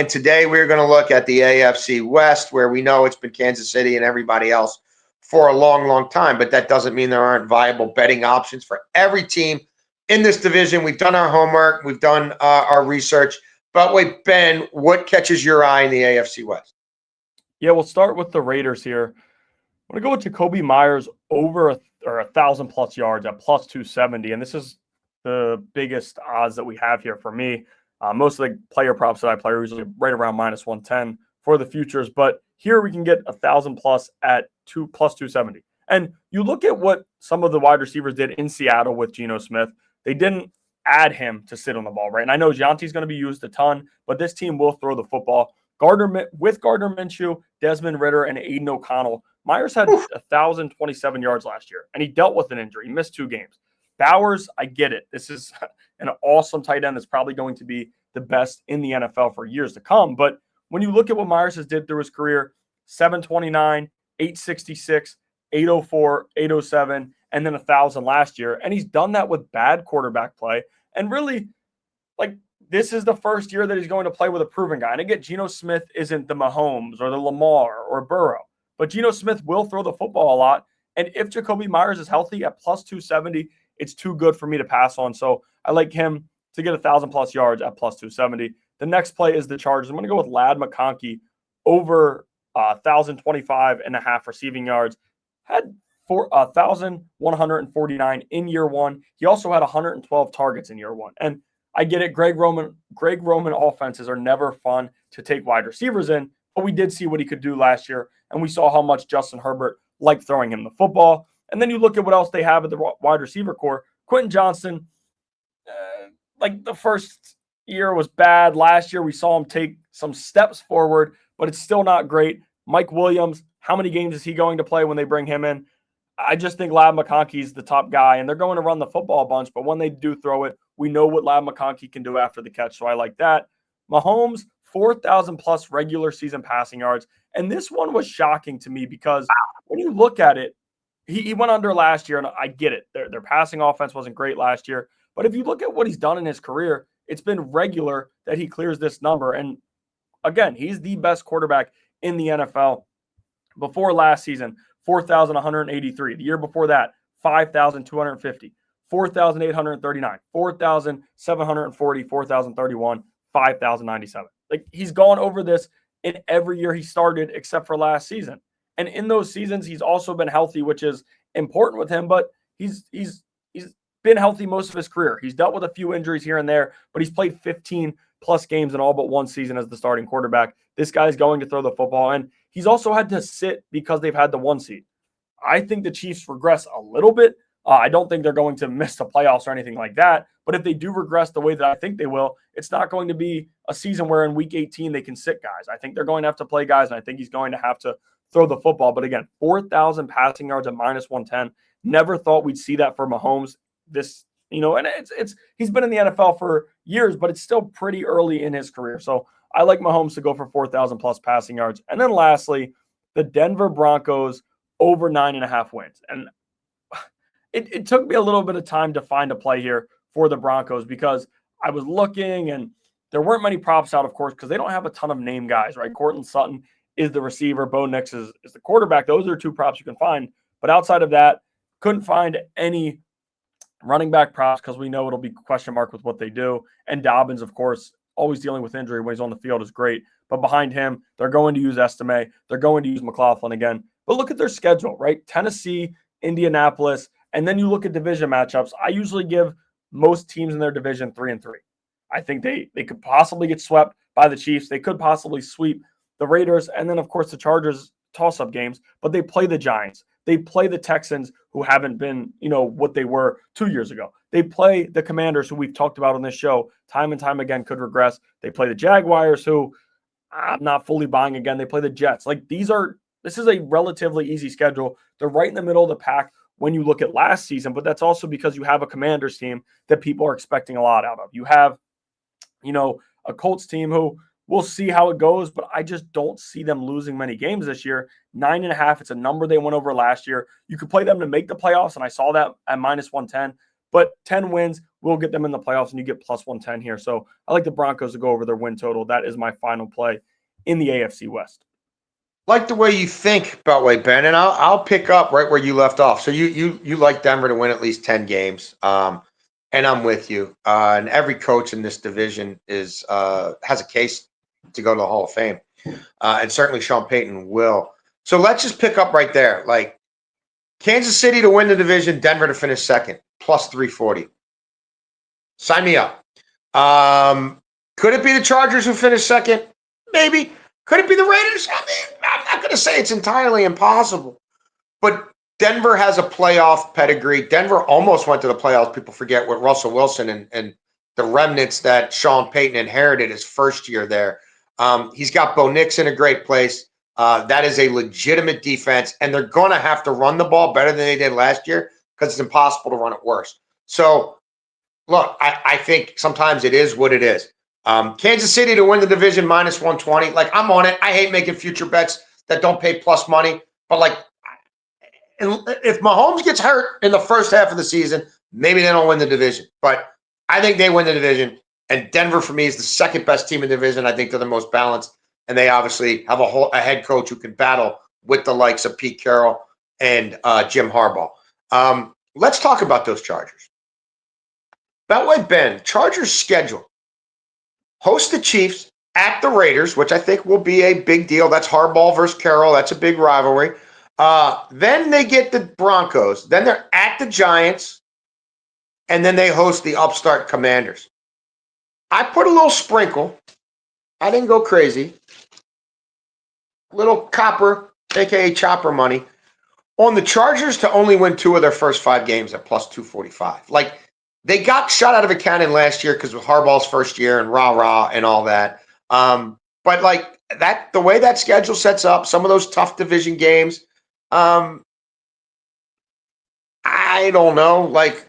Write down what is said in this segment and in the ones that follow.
And today we're going to look at the AFC West, where we know it's been Kansas City and everybody else for a long, long time. But that doesn't mean there aren't viable betting options for every team in this division. We've done our homework. We've done our research. But wait, Ben, what catches your eye in the AFC West? Yeah, we'll start with the Raiders here. I'm going to go with Jacoby Myers over 1,000+ yards at plus 270. And this is the biggest odds that we have here for me. Most of the player props that I play are usually right around minus 110 for the futures. But here we can get 1,000+ at plus 270. And you look at what some of the wide receivers did in Seattle with Geno Smith. They didn't add him to sit on the ball, right? And I know Gianti's going to be used a ton, but this team will throw the football. With Gardner Minshew, Desmond Ridder, and Aiden O'Connell, Myers had 1,027 yards last year, and he dealt with an injury. He missed 2 games. Bowers, I get it. This is an awesome tight end that's probably going to be the best in the NFL for years to come. But when you look at what Myers has did through his career, 729, 866, 804, 807, and then 1,000 last year. And he's done that with bad quarterback play. And really, this is the first year that he's going to play with a proven guy. And again, Geno Smith isn't the Mahomes or the Lamar or Burrow. But Geno Smith will throw the football a lot. And if Jacoby Myers is healthy at plus 270, it's too good for me to pass on. So I like him to get 1,000+ yards at plus 270. The next play is the Chargers. I'm going to go with Ladd McConkey over 1,025.5 receiving yards. Had 1,149 in year one. He also had 112 targets in year one. And I get it. Greg Roman offenses are never fun to take wide receivers in, but we did see what he could do last year, and we saw how much Justin Herbert liked throwing him the football. And then you look at what else they have at the wide receiver core. Quentin Johnston, the first year was bad. Last year we saw him take some steps forward, but it's still not great. Mike Williams, how many games is he going to play when they bring him in? I just think Ladd McConkey's the top guy, and they're going to run the football a bunch, but when they do throw it, we know what Ladd McConkey can do after the catch, so I like that. Mahomes, 4,000+ regular season passing yards, and this one was shocking to me because when you look at it, he went under last year, and I get it. Their passing offense wasn't great last year, but if you look at what he's done in his career, it's been regular that he clears this number, and again, he's the best quarterback in the NFL. Before last season, 4,183. The year before that, 5,250, 4,839, 4,740, 4,031, 5,097. He's gone over this in every year he started except for last season. And in those seasons, he's also been healthy, which is important with him, but he's been healthy most of his career. He's dealt with a few injuries here and there, but he's played 15+ games in all but one season as the starting quarterback. This guy's going to throw the football, and he's also had to sit because they've had the 1 seed. I think the Chiefs regress a little bit. I don't think they're going to miss the playoffs or anything like that, but if they do regress the way that I think they will, it's not going to be a season where in week 18 they can sit guys. I think they're going to have to play guys, and I think he's going to have to throw the football. But again, 4,000 passing yards at minus 110. Never thought we'd see that for Mahomes. And he's been in the NFL for years, but it's still pretty early in his career. So I like Mahomes to go for 4,000+ passing yards. And then lastly, the Denver Broncos over 9.5 wins. And it took me a little bit of time to find a play here for the Broncos because I was looking and there weren't many props out, of course, because they don't have a ton of name guys, right? Courtland Sutton is the receiver. Bo Nix is the quarterback. Those are 2 props you can find. But outside of that, couldn't find any running back props because we know it'll be question mark with what they do. And Dobbins, of course, always dealing with injury when he's on the field is great. But behind him, they're going to use Estime. They're going to use McLaughlin again. But look at their schedule, right? Tennessee, Indianapolis, and then you look at division matchups. I usually give most teams in their division 3-3. I think they could possibly get swept by the Chiefs. They could possibly sweep the Raiders. And then, of course, the Chargers toss-up games. But they play the Giants. They play the Texans, who haven't been, what they were 2 years ago. They play the Commanders, who we've talked about on this show time and time again could regress. They play the Jaguars, who I'm not fully buying again. They play the Jets. This is a relatively easy schedule. They're right in the middle of the pack when you look at last season, but that's also because you have a Commanders team that people are expecting a lot out of. You have, a Colts team who we'll see how it goes, but I just don't see them losing many games this year. 9.5, it's a number they went over last year. You could play them to make the playoffs, and I saw that at minus 110, But 10 wins will get them in the playoffs, and you get plus 110 here. So I like the Broncos to go over their win total. That is my final play in the AFC West. Like the way you think, Beltway, Ben, and I'll pick up right where you left off. So you like Denver to win at least 10 games, and I'm with you. And every coach in this division has a case to go to the Hall of Fame, and certainly Sean Payton will. So let's just pick up right there. Like Kansas City to win the division, Denver to finish second, plus 340. Sign me up. Could it be the Chargers who finish second? Maybe. Could it be the Raiders? I mean, I'm not going to say it's entirely impossible, but Denver has a playoff pedigree. Denver almost went to the playoffs. People forget what Russell Wilson and the remnants that Sean Payton inherited his first year there. He's got Bo Nix in a great place. That is a legitimate defense, and they're going to have to run the ball better than they did last year because it's impossible to run it worse. So, look, I think sometimes it is what it is. Kansas City to win the division minus 120. Like, I'm on it. I hate making future bets that don't pay plus money. But, like, if Mahomes gets hurt in the first half of the season, maybe they don't win the division. But I think they win the division. And Denver, for me, is the second best team in the division. I think they're the most balanced. And they obviously have a head coach who can battle with the likes of Pete Carroll and Jim Harbaugh. Let's talk about those Chargers. Beltway Ben, Chargers schedule. Host the Chiefs at the Raiders, which I think will be a big deal. That's Harbaugh versus Carroll. That's a big rivalry. Then they get the Broncos. Then they're at the Giants. And then they host the upstart Commanders. I put a little sprinkle. I didn't go crazy. Little copper, a.k.a. chopper money, on the Chargers to only win 2 of their first 5 games at plus 245. Like, they got shot out of a cannon last year because of Harbaugh's first year and rah-rah and all that. But, like, that the way that schedule sets up, some of those tough division games, I don't know. Like,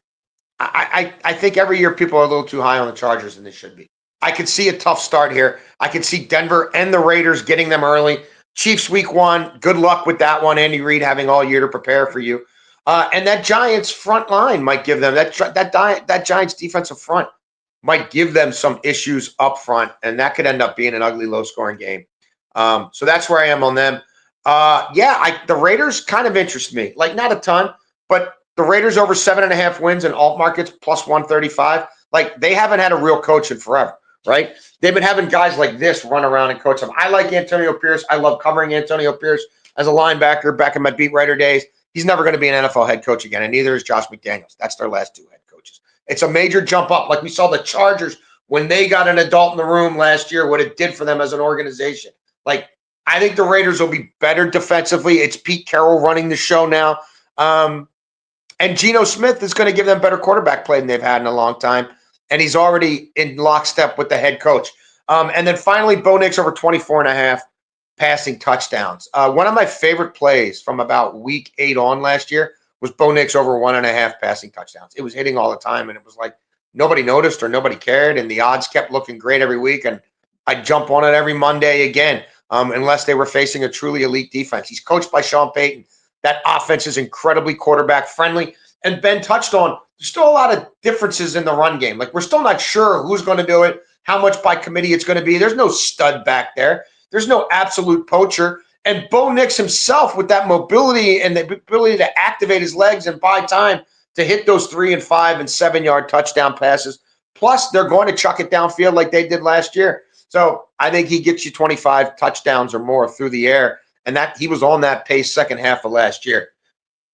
I think every year people are a little too high on the Chargers than they should be. I could see a tough start here. I could see Denver and the Raiders getting them early. Chiefs week 1, good luck with that one. Andy Reid having all year to prepare for you. And that Giants front line might give them, that Giants defensive front might give them some issues up front, and that could end up being an ugly, low-scoring game. So that's where I am on them. The Raiders kind of interest me. Like, not a ton, but the Raiders over 7.5 wins in alt markets plus 135. Like, they haven't had a real coach in forever, right? They've been having guys like this run around and coach them. I like Antonio Pierce. I love covering Antonio Pierce as a linebacker back in my beat writer days. He's never going to be an NFL head coach again, and neither is Josh McDaniels. That's their last 2 head coaches. It's a major jump up. Like we saw the Chargers when they got an adult in the room last year, what it did for them as an organization. Like, I think the Raiders will be better defensively. It's Pete Carroll running the show now. And Geno Smith is going to give them better quarterback play than they've had in a long time. And he's already in lockstep with the head coach. And then finally, Bo Nix over 24.5 passing touchdowns. One of my favorite plays from about week 8 on last year was Bo Nix over 1.5 passing touchdowns. It was hitting all the time, and it was like nobody noticed or nobody cared, and the odds kept looking great every week, and I'd jump on it every Monday again, unless they were facing a truly elite defense. He's coached by Sean Payton. That offense is incredibly quarterback-friendly. And Ben touched on, there's still a lot of differences in the run game. Like, we're still not sure who's going to do it, how much by committee it's going to be. There's no stud back there. There's no absolute poacher. And Bo Nix himself, with that mobility and the ability to activate his legs and buy time to hit those 3 and 5 and 7-yard touchdown passes. Plus, they're going to chuck it downfield like they did last year. So I think he gets you 25 touchdowns or more through the air. And that he was on that pace second half of last year.